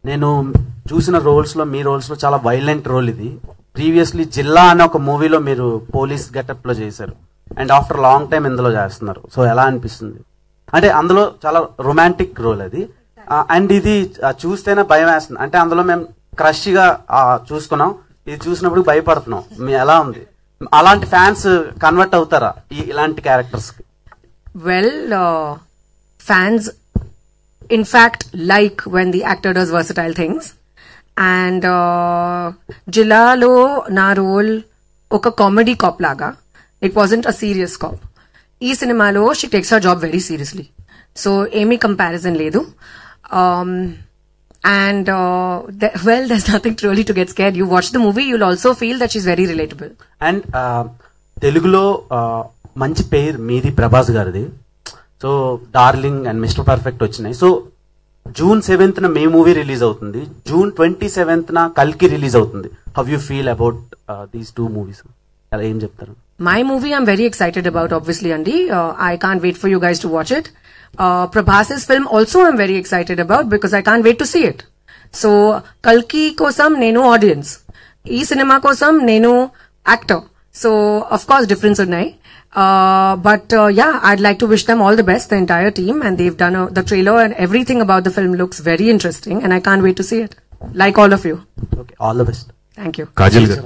నేను చూసిన రోల్స్ లో మీ రోల్స్ లో చాలా వైలెంట్ రోల్ ఇది. ప్రీవియస్లీ జిల్లా అనే ఒక మూవీలో మీరు పోలీస్ గెటప్ లో చేశారు అండ్ ఆఫ్టర్ లాంగ్ టైం ఇందులో చేస్తున్నారు. సో ఎలా అనిపిస్తుంది? అంటే అందులో చాలా రొమాంటిక్ రోల్ అది అండ్ ఇది చూస్తేనే భయం వేస్తుంది. అంటే అందులో మేము క్రష్ గా చూసుకున్నాం, ఇది చూసినప్పుడు భయపడుతున్నాం. ఎలా ఉంది? అలాంటి ఫ్యాన్స్ కన్వర్ట్ అవుతారా ఇలాంటి క్యారెక్టర్స్ కి? Well, fans in fact like when the actor does versatile things, and Jillalo na role oka comedy cop laga, it wasn't a serious cop. Ee cinema lo she takes her job very seriously, so emi comparison ledu. And well, there's nothing really to get scared. You watch the movie, you'll also feel that she's very relatable. And Telugulo manchi పేరు మీది, ప్రభాస్ గారిది. So darling and mister perfect వచ్చినాయి. So June 7th మే movie release అవుతుంది, June 27th కల్కి release అవుతుంది. How you feel about these two movies? అలా ఏం చెప్తారు? My movie I'm very excited about, obviously, Andy. I can't wait for you guys to watch it. Prabhas's film also I'm very excited about because I can't wait to see it. So Kalki kosam nenu audience, ee cinema kosam nenu actor. So of course difference unnai. But yeah, I'd like to wish them all the best, the entire team, and they've done the trailer and everything about the film looks very interesting and I can't wait to see it. Like all of you. Okay, all the best. Thank you. Kajal garu.